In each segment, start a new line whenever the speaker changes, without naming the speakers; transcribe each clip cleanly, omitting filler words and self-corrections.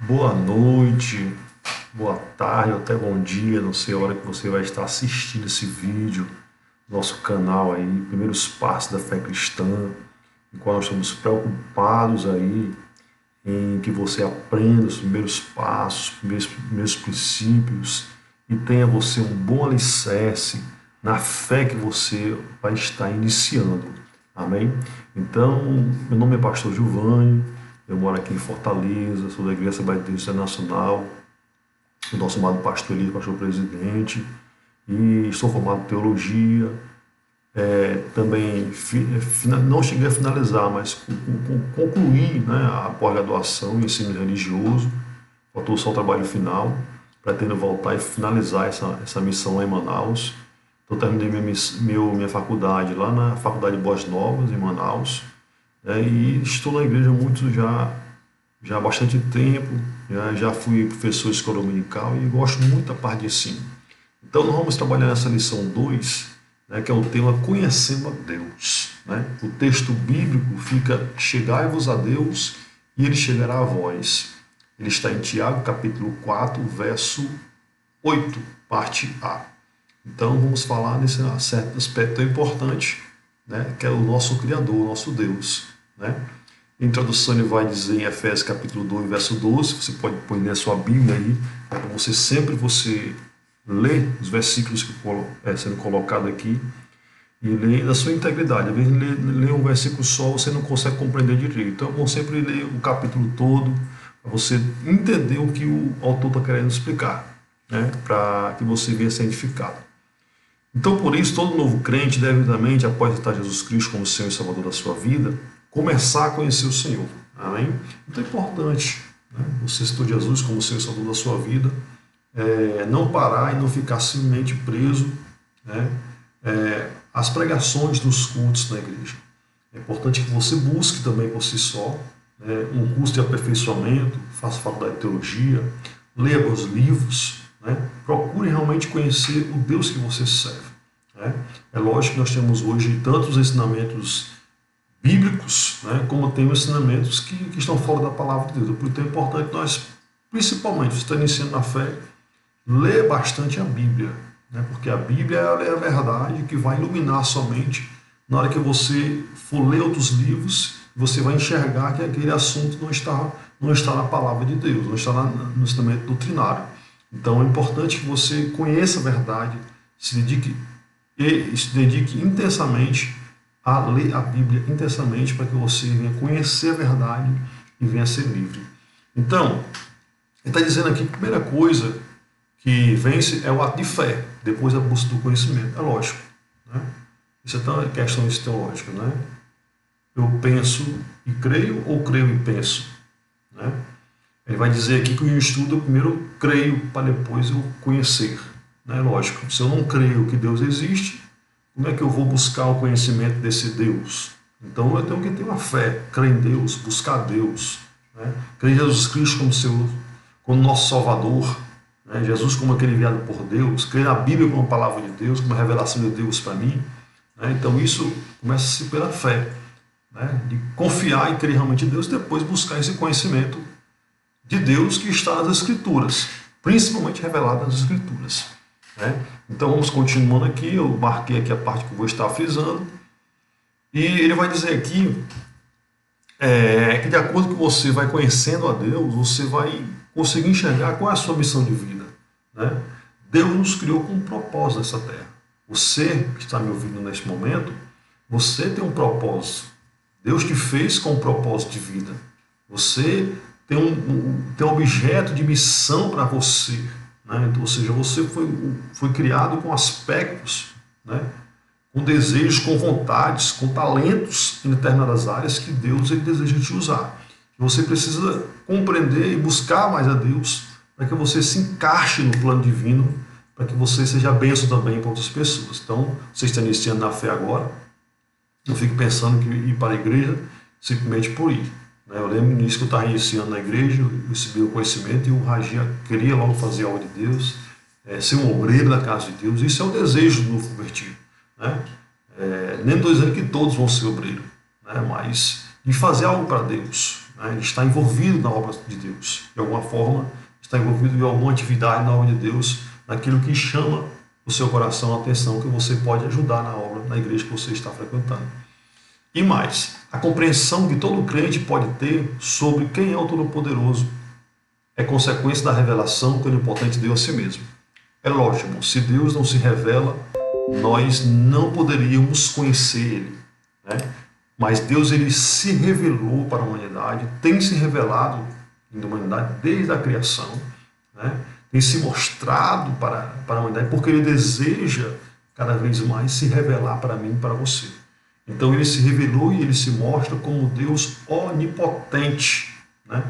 Boa noite, boa tarde, até bom dia, não sei a hora que você vai estar assistindo esse vídeo, nosso canal aí, Primeiros Passos da Fé Cristã, em qual nós estamos preocupados aí em que você aprenda os primeiros passos, os primeiros princípios e tenha você um bom alicerce na fé que você vai estar iniciando. Amém? Então, meu nome é Pastor Giovanni, eu moro aqui em Fortaleza, sou da Igreja Assembleia de Deus Internacional, o nosso amado pastor Elias, pastor presidente, e sou formado em teologia. Também não cheguei a finalizar, mas concluí, né, a pós-graduação em ensino religioso, faltou só o trabalho final, pretendo voltar e finalizar essa missão lá em Manaus. Então terminei minha faculdade lá na Faculdade de Boas Novas, em Manaus, né, e estou na igreja já há bastante tempo, já fui professor de escola dominical e gosto muito da parte de ensino. Então nós vamos trabalhar nessa lição 2, né, que é o tema Conhecendo a Deus. Né? O texto bíblico fica: chegai-vos a Deus e ele chegará a vós. Ele está em Tiago, capítulo 4, verso 8, parte A. Então vamos falar nesse certo aspecto tão importante, né, que é o nosso Criador, o nosso Deus. Né? Em introdução ele vai dizer em Efésios capítulo 2, verso 12, você pode pôr na sua Bíblia aí, para você ler os versículos que estão sendo colocados aqui e ler da sua integridade. Às vezes ler um versículo só você não consegue compreender direito. Então é bom sempre ler o capítulo todo, para você entender o que o autor está querendo explicar, né? Para que você venha ser edificado. Então por isso todo novo crente deve, evidentemente, após aceitar Jesus Cristo como Senhor e Salvador da sua vida, começar a conhecer o Senhor. Amém? Então é importante, né, você citou Jesus como Senhor e Salvador da sua vida, não parar e não ficar simplesmente preso, né, às pregações dos cultos na igreja. É importante que você busque também por si só, né, um curso de aperfeiçoamento, faça faculdade de teologia, leia os livros, né, procure realmente conhecer o Deus que você serve. Né. É lógico que nós temos hoje tantos ensinamentos bíblicos, né, como temos ensinamentos que estão fora da palavra de Deus. Portanto é importante nós, principalmente, se está iniciando na fé, lê bastante a Bíblia, né? Porque a Bíblia é a verdade que vai iluminar a sua mente. Na hora que você for ler outros livros, você vai enxergar que aquele assunto não está na palavra de Deus, não está no ensinamento doutrinário. Então é importante que você conheça a verdade, se dedique intensamente a ler a Bíblia intensamente, para que você venha conhecer a verdade e venha ser livre. Então, ele está dizendo aqui que a primeira coisa que vence é o ato de fé, depois a busca do conhecimento. É lógico. Né? Isso é uma questão teológica. Né? Eu penso e creio, ou creio e penso? Né? Ele vai dizer aqui que eu estudo, eu primeiro creio, para depois eu conhecer. Né? Lógico, se eu não creio que Deus existe, como é que eu vou buscar o conhecimento desse Deus? Então eu tenho que ter uma fé, crer em Deus, buscar Deus. Né? Crer em Jesus Cristo como nosso Salvador, né? Jesus como aquele enviado por Deus, crer na Bíblia como a palavra de Deus, como a revelação de Deus para mim. Né? Então isso começa-se pela fé, né? De confiar e crer realmente em Deus, e depois buscar esse conhecimento de Deus que está nas Escrituras, principalmente revelado nas Escrituras. Né? Então vamos continuando aqui, eu marquei aqui a parte que eu vou estar frisando, e ele vai dizer aqui que de acordo com você vai conhecendo a Deus, você vai conseguir enxergar qual é a sua missão de vida. Né? Deus nos criou com um propósito nessa terra. Você que está me ouvindo neste momento, você tem um propósito. Deus te fez com um propósito de vida. Você tem um objeto de missão para você. Né? Então, ou seja, você foi criado com aspectos, né? Com desejos, com vontades, com talentos em determinadas áreas que Deus ele deseja te usar. Você precisa compreender e buscar mais a Deus para que você se encaixe no plano divino, para que você seja bênção também para outras pessoas. Então, você está iniciando na fé agora, não fique pensando que ir para a igreja simplesmente por ir. Eu lembro no início que eu estava iniciando na igreja, eu recebi o conhecimento e o Ragia queria logo fazer a obra de Deus, ser um obreiro da casa de Deus. Isso é o desejo do novo convertido. Né? Nem estou dizendo que todos vão ser obreiros, né? Mas de fazer algo para Deus. né? Ele está envolvido na obra de Deus, de alguma forma, está envolvido em alguma atividade na obra de Deus, naquilo que chama o seu coração a atenção, que você pode ajudar na obra, na igreja que você está frequentando. E mais, a compreensão que todo crente pode ter sobre quem é o Todo-Poderoso é consequência da revelação que o Onipotente deu a si mesmo. É lógico, se Deus não se revela, nós não poderíamos conhecer Ele, né? Mas Deus, ele se revelou para a humanidade, tem se revelado na humanidade desde a criação, né? Tem se mostrado para a humanidade, porque Ele deseja cada vez mais se revelar para mim e para você. Então Ele se revelou e Ele se mostra como Deus onipotente, né?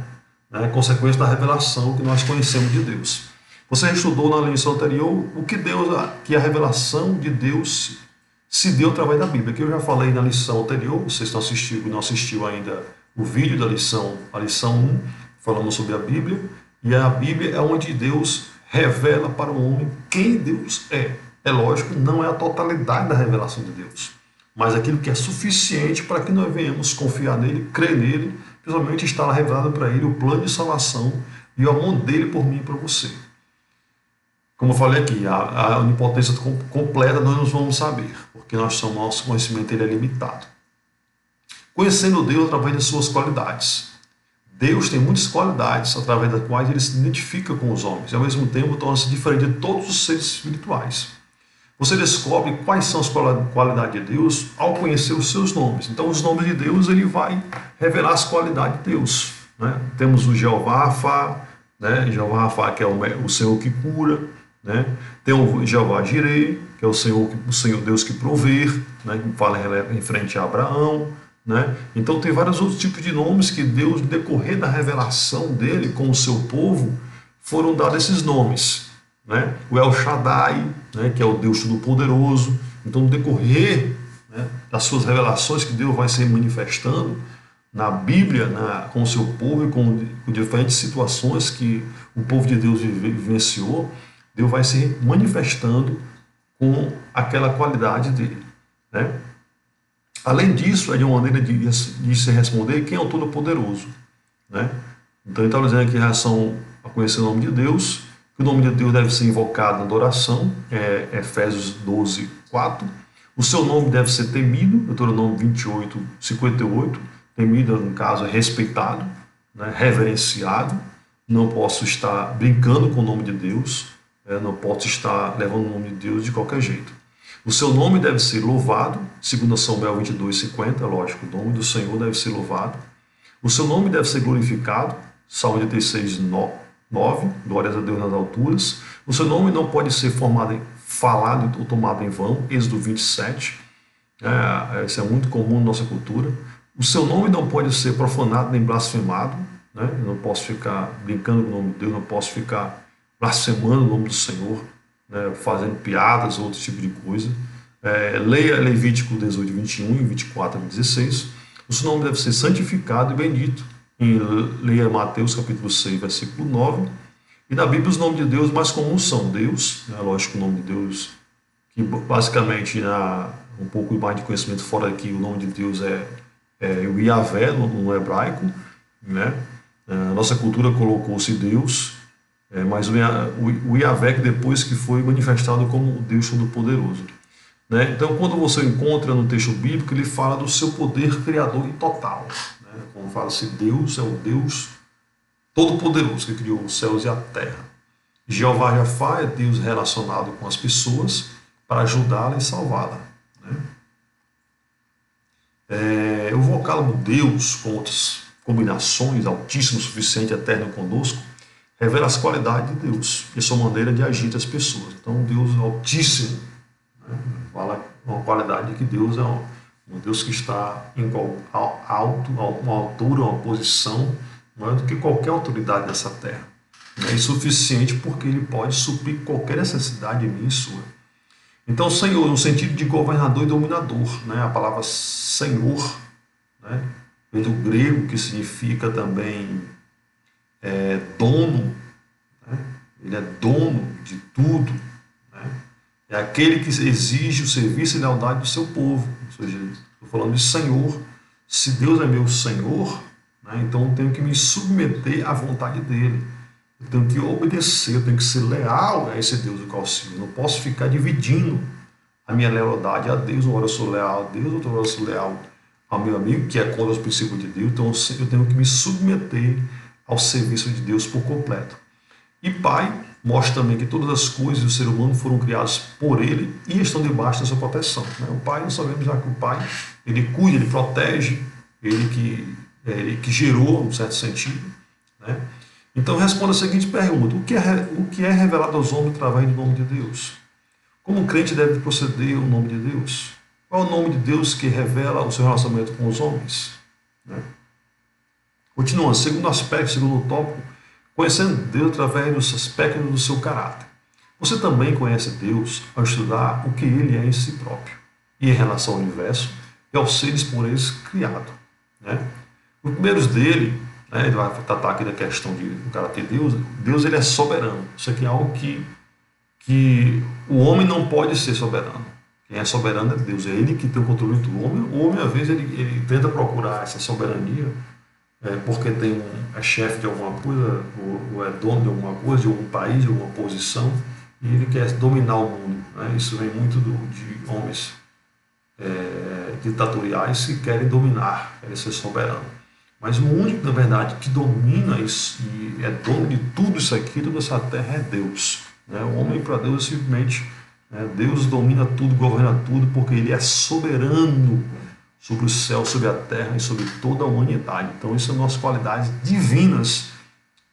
Consequência da revelação que nós conhecemos de Deus. Você estudou na lição anterior o que a revelação de Deus se deu através da Bíblia, que eu já falei na lição anterior. Vocês estão assistindo e não assistiu ainda o vídeo da lição, a lição 1, falamos sobre a Bíblia, e a Bíblia é onde Deus revela para o homem quem Deus é. É lógico, não é a totalidade da revelação de Deus, mas aquilo que é suficiente para que nós venhamos confiar nele, crer nele, principalmente está lá revelado para ele o plano de salvação e o amor dele por mim e por você. Como eu falei aqui, a onipotência completa nós não vamos saber, porque nosso conhecimento ele é limitado. Conhecendo Deus através de suas qualidades. Deus tem muitas qualidades através das quais ele se identifica com os homens e ao mesmo tempo torna-se diferente de todos os seres espirituais. Você descobre quais são as qualidades de Deus ao conhecer os seus nomes. Então, os nomes de Deus, ele vai revelar as qualidades de Deus, né? Temos o Jeová Rafa, né? Jeová Rafa, que é o Senhor que cura, né? Tem o Jeová Jireh, que é o Senhor Deus que provê, né? Que fala em frente a Abraão, né? Então, tem vários outros tipos de nomes que Deus, no decorrer da revelação dele com o seu povo, foram dados esses nomes. Né? O El Shaddai, né, que é o Deus Todo-Poderoso. Então, no decorrer, né, das suas revelações que Deus vai se manifestando na Bíblia, com o seu povo e com diferentes situações que o povo de Deus vivenciou, Deus vai se manifestando com aquela qualidade dele. Né? Além disso, é de uma maneira de se responder quem é o Todo-Poderoso. Né? Então, ele está dizendo aqui em relação a conhecer o nome de Deus, que o nome de Deus deve ser invocado na adoração, Efésios 12, 4. O seu nome deve ser temido, Deuteronômio 28, 58. Temido, no caso, é respeitado, né, reverenciado. Não posso estar brincando com o nome de Deus, não posso estar levando o nome de Deus de qualquer jeito. O seu nome deve ser louvado, segundo Samuel 22, 50, lógico, o nome do Senhor deve ser louvado. O seu nome deve ser glorificado, Salmo 86, 9, glórias a Deus nas alturas. O seu nome não pode ser falado ou tomado em vão, Êxodo 27. Isso é muito comum na nossa cultura. O seu nome não pode ser profanado nem blasfemado. Né? Eu não posso ficar brincando com o nome de Deus, não posso ficar blasfemando o nome do Senhor, né? Fazendo piadas ou outro tipo de coisa. Leia Levítico 18, 21 e 24 a 16. O seu nome deve ser santificado e bendito. Leia Mateus capítulo 6, versículo 9. E na Bíblia os nomes de Deus mais comuns são Deus, né? Lógico, o nome de Deus, que basicamente, um pouco mais de conhecimento fora aqui, o nome de Deus é o Yahvé no hebraico, né? A nossa cultura colocou-se Deus, mas o Yahvé que depois que foi manifestado como Deus Todo-Poderoso. Né? Então, quando você encontra no texto bíblico, ele fala do seu poder criador e total. Né? Como fala-se, Deus é o Deus Todo-Poderoso que criou os céus e a terra. Jeová Jafá é Deus relacionado com as pessoas para ajudá-la e salvá-la. Né? O vocábulo Deus, com outras combinações, Altíssimo, Suficiente, Eterno conosco, revela as qualidades de Deus e a sua maneira de agir das pessoas. Então, Deus Altíssimo, né? Fala uma qualidade de que Deus é um Deus que está em alto, uma altura, uma posição maior do que qualquer autoridade dessa terra. É insuficiente porque ele pode suprir qualquer necessidade minha e sua. Então, Senhor, no sentido de governador e dominador, né? A palavra Senhor, né? Vem do grego, que significa também dono, né? Ele é dono de tudo, né? É aquele que exige o serviço e lealdade do seu povo. Ou seja, estou falando de Senhor. Se Deus é meu Senhor, né? Então eu tenho que me submeter à vontade dele. Eu tenho que obedecer, eu tenho que ser leal a esse Deus do qual eu sirvo. Eu não posso ficar dividindo a minha lealdade a Deus. Uma hora eu sou leal a Deus, outra hora eu sou leal ao meu amigo, que é contra os princípios de Deus. Então eu tenho que me submeter ao serviço de Deus por completo. E Pai mostra também que todas as coisas do ser humano foram criadas por Ele e estão debaixo da sua proteção, né? O Pai, nós sabemos já que o Pai, Ele cuida, Ele protege, Ele que gerou, num certo sentido, né? Então responda a seguinte pergunta: o que é revelado aos homens através do nome de Deus? Como um crente deve proceder o nome de Deus? Qual é o nome de Deus que revela o seu relacionamento com os homens, né? Continuando, segundo aspecto, segundo tópico, conhecendo Deus através dos aspectos do seu caráter. Você também conhece Deus ao estudar o que Ele é em si próprio e em relação ao universo e aos seres por eles criado, né? Os primeiros dele, né, ele vai tratar aqui da questão do caráter de Deus. Deus, ele é soberano. Isso aqui é algo que o homem não pode ser soberano. Quem é soberano é Deus, é Ele que tem o controle de tudo. O homem às vezes, ele tenta procurar essa soberania porque é chefe de alguma coisa, ou é dono de alguma coisa, de algum país, de alguma posição, e ele quer dominar o mundo, né? Isso vem muito de homens ditatoriais que querem dominar, querem ser soberanos. Mas o único, na verdade, que domina isso, e é dono de tudo isso aqui, toda essa terra, é Deus, né? O homem para Deus é simplesmente, Deus domina tudo, governa tudo, porque Ele é soberano sobre o céu, sobre a terra e sobre toda a humanidade. Então, isso são as qualidades divinas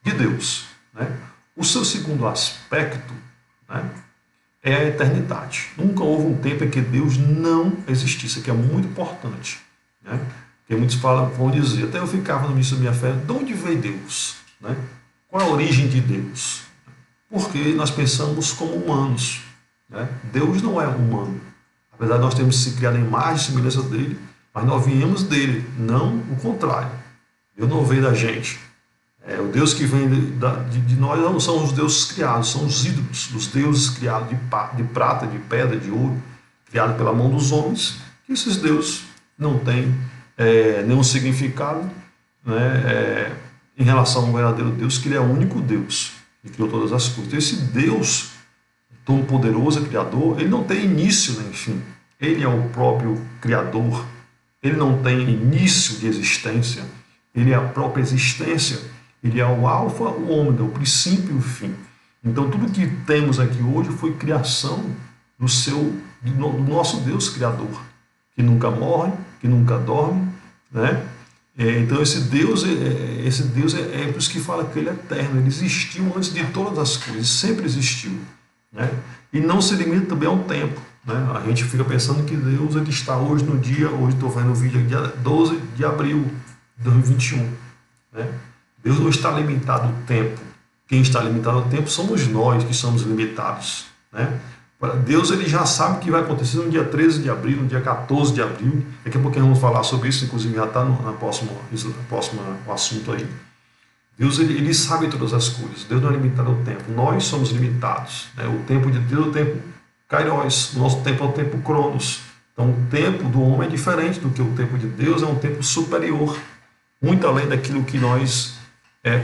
de Deus, né? O seu segundo aspecto, né, é a eternidade. Nunca houve um tempo em que Deus não existisse. Isso aqui é muito importante, né? Porque muitos vão dizer, até eu ficava no início da minha fé, de onde veio Deus, né? Qual é a origem de Deus? Porque nós pensamos como humanos, né? Deus não é humano. Apesar de nós termos se criado a imagem e semelhança dele, mas nós viemos dele, não o contrário. Deus não veio da gente. O Deus que vem de nós não são os deuses criados, são os ídolos, os deuses criados de prata, de pedra, de ouro, criados pela mão dos homens, que esses deuses não têm nenhum significado, né, em relação ao verdadeiro Deus, que Ele é o único Deus, que criou todas as coisas. Então, esse Deus todo-poderoso, Criador, Ele não tem início nem fim. Ele é o próprio Criador. Ele não tem início de existência. Ele é a própria existência. Ele é o alfa, o ômega, o princípio e o fim. Então, tudo que temos aqui hoje foi criação do nosso Deus Criador, que nunca morre, que nunca dorme, né? Então, esse Deus é por isso que fala que Ele é eterno. Ele existiu antes de todas as coisas, sempre existiu, né? E não se limita também ao tempo, né? A gente fica pensando que Deus ele está hoje estou vendo o vídeo, dia 12 de abril de 2021, né? Deus não está limitado ao tempo. Quem está limitado ao tempo somos nós que somos limitados, né? Deus ele já sabe o que vai acontecer no dia 13 de abril, no dia 14 de abril. Daqui a pouco vamos falar sobre isso, inclusive já está na próxima assunto aí. Deus ele sabe todas as coisas. Deus não é limitado ao tempo. Nós somos limitados, né? O tempo de Deus é o tempo Kairos. O nosso tempo é o tempo Cronos. Então o tempo do homem é diferente do que o tempo de Deus. É um tempo superior, muito além daquilo que nós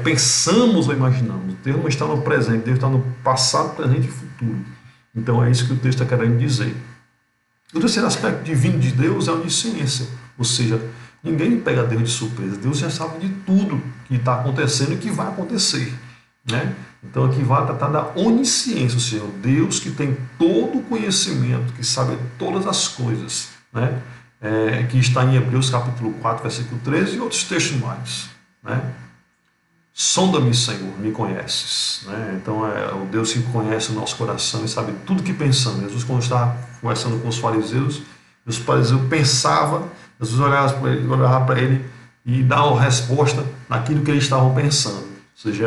pensamos ou imaginamos. Deus não está no presente, Deus está no passado, presente e futuro. Então é isso que o texto está querendo dizer. O terceiro aspecto divino de Deus é a onisciência, ou seja, ninguém pega Deus de surpresa. Deus já sabe de tudo que está acontecendo e que vai acontecer, né? Então aqui vai tratar da onisciência, ou seja, o Deus que tem todo o conhecimento, que sabe todas as coisas, né? Que está em Hebreus capítulo 4, versículo 13 e outros textos mais, né? Sonda-me, Senhor, me conheces, né? Então é o Deus que conhece o nosso coração e sabe tudo que pensamos. Jesus, quando estava conversando com os fariseus pensavam, Jesus olhava para ele e dava uma resposta naquilo que eles estavam pensando. Ou seja,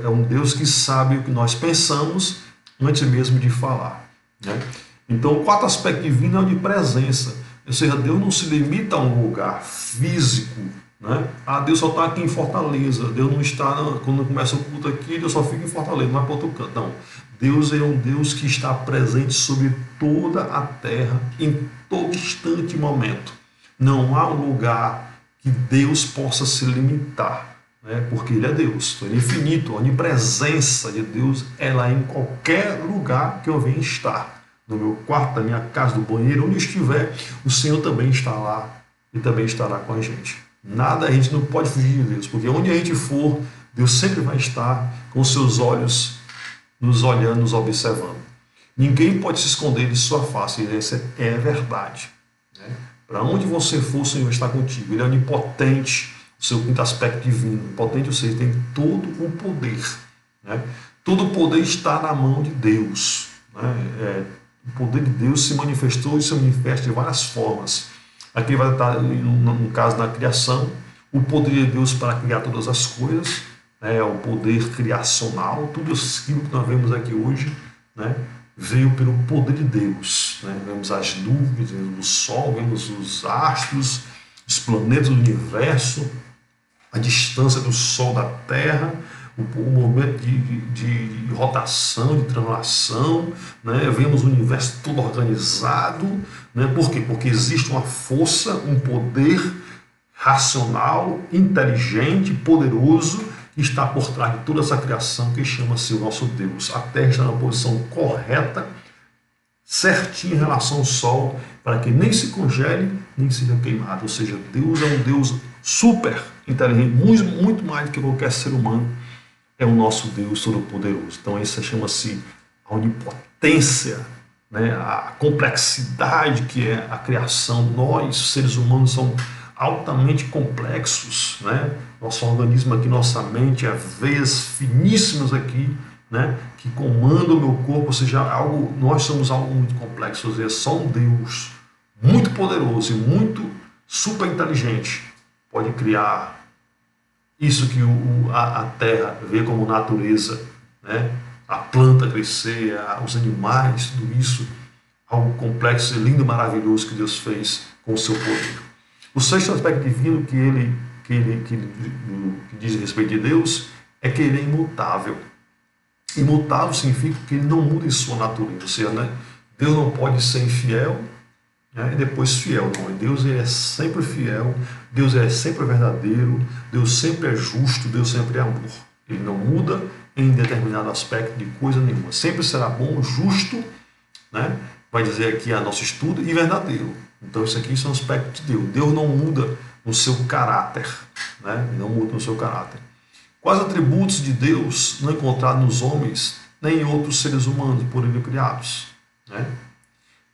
é um Deus que sabe o que nós pensamos antes mesmo de falar, né? Então o quarto aspecto divino é o de presença, ou seja, Deus não se limita a um lugar físico, né? Deus só está aqui em Fortaleza, Deus não está, quando começa o culto aqui, Deus só fica em Fortaleza, não vai para outro canto. Não. Deus é um Deus que está presente sobre toda a terra, em todo instante e momento. Não há um lugar que que Deus possa se limitar, né? Porque Ele é Deus, então Ele é infinito, a onipresença de Deus é lá em qualquer lugar que eu venha estar. No meu quarto, na minha casa, no banheiro, onde eu estiver, o Senhor também está lá e também estará com a gente. Nada a gente não pode fugir de Deus, porque onde a gente for, Deus sempre vai estar com os seus olhos nos olhando, nos observando. Ninguém pode se esconder de sua face, e essa é a verdade, né? Para onde você for, o Senhor está contigo. Ele é onipotente, o seu quinto aspecto divino. Potente, ou seja, tem todo o poder, né? Todo o poder está na mão de Deus, né? O poder de Deus se manifestou e se manifesta de várias formas. Aqui vai estar, no caso da criação, o poder de Deus para criar todas as coisas, né? O poder criacional, tudo aquilo que nós vemos aqui hoje, né? Veio pelo poder de Deus, né? Vemos as nuvens, vemos o sol, vemos os astros, os planetas do universo, a distância do Sol da Terra, o movimento de rotação, de translação, né? Vemos o universo todo organizado, né? Por quê? Porque existe uma força, um poder racional, inteligente, poderoso, que está por trás de toda essa criação, que chama-se o nosso Deus. A Terra está na posição correta, certinho em relação ao Sol, para que nem se congele, nem seja queimado. Ou seja, Deus é um Deus super inteligente, muito mais do que qualquer ser humano. É o nosso Deus Todo-Poderoso. Então, isso chama-se a onipotência, né? A complexidade que é a criação. Nós, seres humanos, somos altamente complexos, né? Nosso organismo aqui, nossa mente, veias finíssimas aqui, né? Que comandam o meu corpo, ou seja, nós somos algo muito complexo, ou seja, só um Deus muito poderoso e muito super inteligente pode criar isso que a terra vê como natureza, né? A planta crescer, os animais, tudo isso, algo complexo e lindo e maravilhoso que Deus fez com o seu poder. O sexto aspecto divino que diz respeito de Deus é que Ele é imutável. Imutável significa que Ele não muda em sua natureza, ou seja, né? Deus não pode ser infiel, né, e depois fiel. Não, Deus é sempre fiel, Deus é sempre verdadeiro, Deus sempre é justo, Deus sempre é amor. Ele não muda em determinado aspecto de coisa nenhuma. Sempre será bom, justo, né? Vai dizer aqui a nosso estudo, e verdadeiro. Então isso aqui são aspectos de Deus. Deus não muda no seu caráter, né? Ele não muda no seu caráter. Quais atributos de Deus não encontrados nos homens, nem em outros seres humanos por Ele criados, né?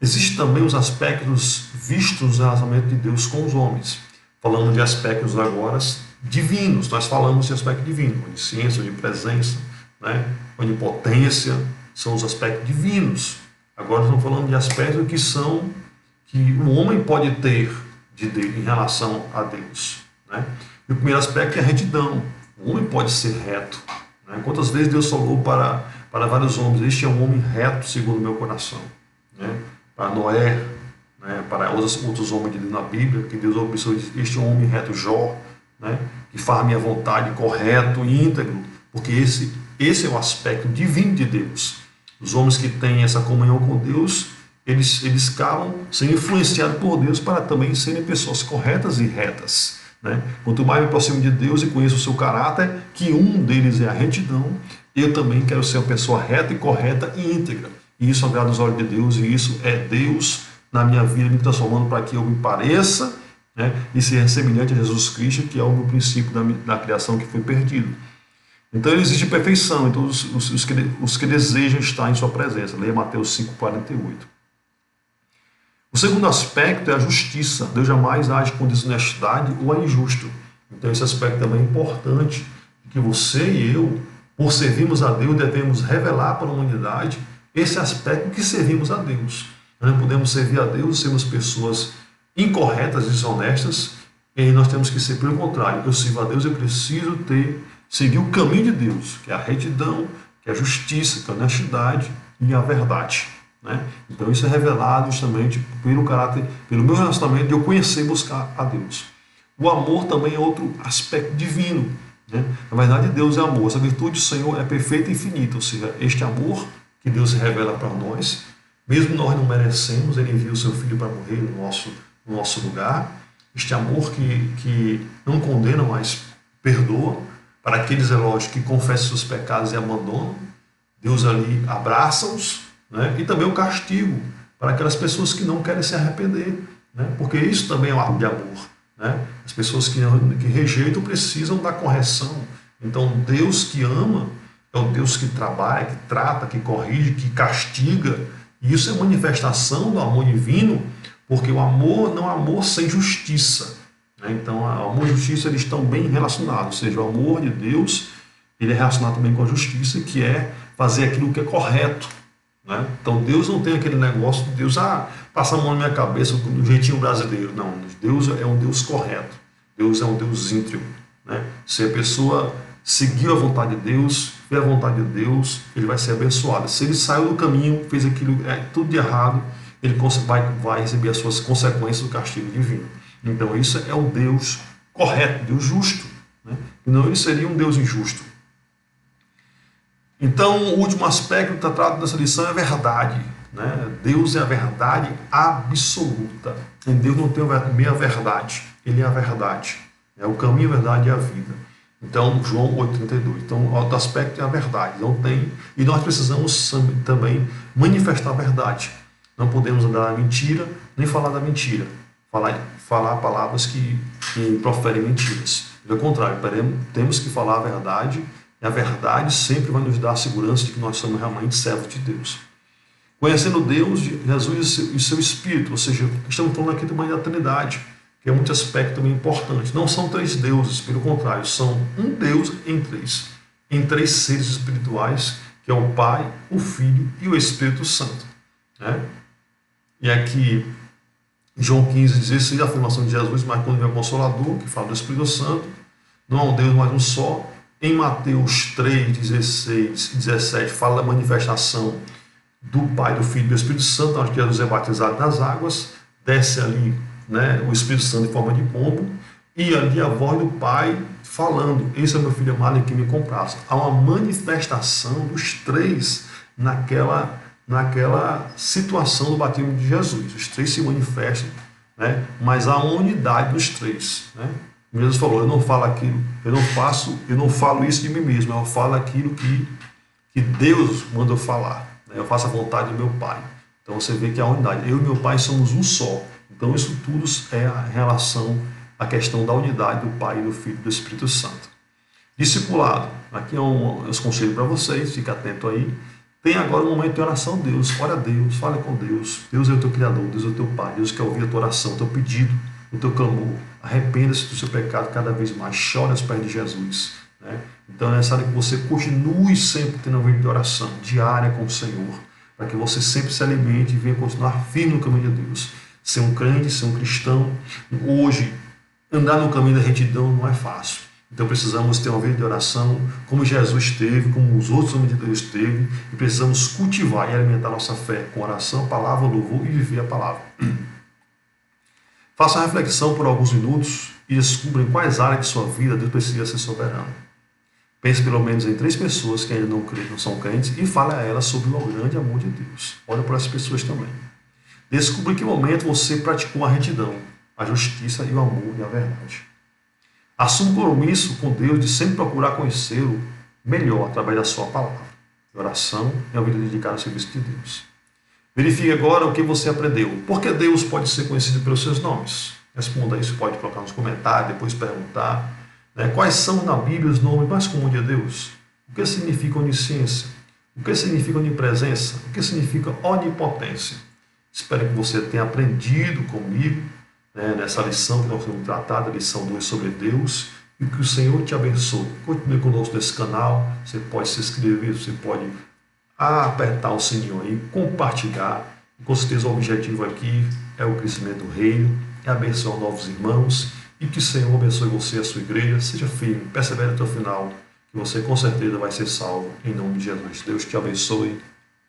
Existem também os aspectos vistos no relacionamento de Deus com os homens. Falando de aspectos agora divinos, nós falamos de aspecto divino, onisciência, onipresença, né? Onipotência, são os aspectos divinos. Agora estamos falando de aspectos que o homem pode ter de Deus, em relação a Deus, né? E o primeiro aspecto é a retidão. O homem pode ser reto, né? Quantas vezes Deus falou para vários homens: este é um homem reto segundo o meu coração, né? Para Noé, né? Para outros homens de Deus na Bíblia, que Deus observou: este é um homem reto, Jó, né? Que faz a minha vontade, correto e íntegro, porque esse é o aspecto divino de Deus. Os homens que têm essa comunhão com Deus, eles acabam sendo influenciados por Deus para também serem pessoas corretas e retas, né? Quanto mais me aproximo de Deus e conheço o seu caráter, que um deles é a retidão, eu também quero ser uma pessoa reta e correta e íntegra. E isso agrada os olhos de Deus, e isso é Deus na minha vida me transformando para que eu me pareça, né? E ser semelhante a Jesus Cristo, que é o meu princípio da criação que foi perdido. Então ele exige perfeição, então os que desejam estar em sua presença. Leia Mateus 5,48. O segundo aspecto é a justiça. Deus jamais age com desonestidade ou é injusto. Então esse aspecto também é importante, que você e eu, por servirmos a Deus, devemos revelar para a humanidade esse aspecto que servimos a Deus. Nós não podemos servir a Deus e sermos pessoas incorretas, desonestas, e nós temos que ser pelo contrário. Eu sirvo a Deus, eu preciso seguir o caminho de Deus, que é a retidão, que é a justiça, que é a honestidade e a verdade, né? Então isso é revelado justamente pelo caráter, pelo meu relacionamento de eu conhecer e buscar a Deus. O amor também é outro aspecto divino, né? Na verdade, Deus é amor. Essa virtude do Senhor é perfeita e infinita, ou seja, este amor que Deus revela para nós, mesmo nós não merecemos, Ele envia o seu Filho para morrer no nosso lugar, este amor que não condena, mas perdoa. Para aqueles, é lógico, que confessam seus pecados e abandonam, Deus ali abraça-os, né? E também o castigo para aquelas pessoas que não querem se arrepender, né? Porque isso também é um ato de amor, né? As pessoas que rejeitam precisam da correção. Então, Deus que ama é o Deus que trabalha, que trata, que corrige, que castiga. E isso é manifestação do amor divino, porque o amor não é amor sem justiça, né? Então, o amor e a justiça eles estão bem relacionados. Ou seja, o amor de Deus ele é relacionado também com a justiça, que é fazer aquilo que é correto, né? Então, Deus não tem aquele negócio de Deus, passa a mão na minha cabeça do jeitinho brasileiro. Não, Deus é um Deus correto. Deus é um Deus íntegro, né? Se a pessoa seguiu a vontade de Deus, fez a vontade de Deus, ele vai ser abençoado. Se ele saiu do caminho, fez aquilo tudo de errado, ele vai receber as suas consequências do castigo divino. Então isso é um Deus correto, Deus justo, né? Não, ele seria um Deus injusto. Então o último aspecto tratado dessa lição é a verdade, né? Deus é a verdade absoluta. Em Deus não tem meia verdade, ele é a verdade. É o caminho, a verdade e a vida. Então, João 8,32. Então, o outro aspecto é a verdade. Não tem, e nós precisamos também manifestar a verdade. Não podemos andar na mentira, nem falar da mentira. Falar palavras que proferem mentiras. Pelo contrário, temos que falar a verdade, e a verdade sempre vai nos dar a segurança de que nós somos realmente servos de Deus. Conhecendo Deus, Jesus e seu Espírito, ou seja, estamos falando aqui também da Trindade, que é um aspecto também importante. Não são três deuses, pelo contrário, são um Deus em três seres espirituais, que é o Pai, o Filho e o Espírito Santo, né? E aqui, João 15,16, a afirmação de Jesus, mas quando vem o Consolador, que fala do Espírito Santo, não há um Deus, mas um só. Em Mateus 3,16 e 17, fala da manifestação do Pai, do Filho e do Espírito Santo, onde Jesus é batizado nas águas, desce ali, né, o Espírito Santo em forma de pombo, e ali a voz do Pai falando: esse é meu filho amado em quem me compraste. Há uma manifestação dos três naquela situação do batismo de Jesus. Os três se manifestam, né, mas há uma unidade dos três, né? Jesus falou: eu não falo aquilo, eu não falo isso de mim mesmo, eu falo aquilo que Deus manda eu falar, né? Eu faço a vontade do meu Pai. Então você vê que há unidade. Eu e meu Pai somos um só. Então isso tudo é a relação, a questão da unidade do Pai, do Filho e do Espírito Santo. Discipulado. Aqui é uns conselhos para vocês, fique atento aí. Tem agora um momento de oração, Deus. Ora a Deus, fale com Deus. Deus é o teu Criador, Deus é o teu Pai. Deus quer ouvir a tua oração, o teu pedido, o teu clamor. Arrependa-se do seu pecado cada vez mais. Chore aos pés de Jesus, né? Então é necessário que você continue sempre tendo uma vida de oração diária com o Senhor, para que você sempre se alimente e venha continuar firme no caminho de Deus. Ser um crente, ser um cristão, hoje, andar no caminho da retidão não é fácil. Então precisamos ter uma vida de oração, como Jesus teve, como os outros homens de Deus teve, e precisamos cultivar e alimentar nossa fé com oração, palavra, louvor e viver a palavra. Faça uma reflexão por alguns minutos e descubra em quais áreas de sua vida Deus precisa ser soberano. Pense pelo menos em 3 pessoas que ainda não são crentes e fale a elas sobre o grande amor de Deus. Olhe para essas pessoas também. Descubra em que momento você praticou a retidão, a justiça e o amor e a verdade. Assuma o compromisso com Deus de sempre procurar conhecê-lo melhor através da sua palavra. Oração é uma vida dedicada ao serviço de Deus. Verifique agora o que você aprendeu. Por que Deus pode ser conhecido pelos seus nomes? Responda isso, pode colocar nos comentários, depois perguntar, né? Quais são na Bíblia os nomes mais comuns de Deus? O que significa onisciência? O que significa onipresença? O que significa onipotência? Espero que você tenha aprendido comigo, né, nessa lição que nós vamos tratar, a lição 2 sobre Deus, e que o Senhor te abençoe. Continue conosco nesse canal, você pode se inscrever, você pode apertar o sininho aí, compartilhar. Com certeza o objetivo aqui é o crescimento do reino, é abençoar novos irmãos, e que o Senhor abençoe você e a sua igreja. Seja firme, persevere até o final, que você com certeza vai ser salvo, em nome de Jesus. Deus te abençoe.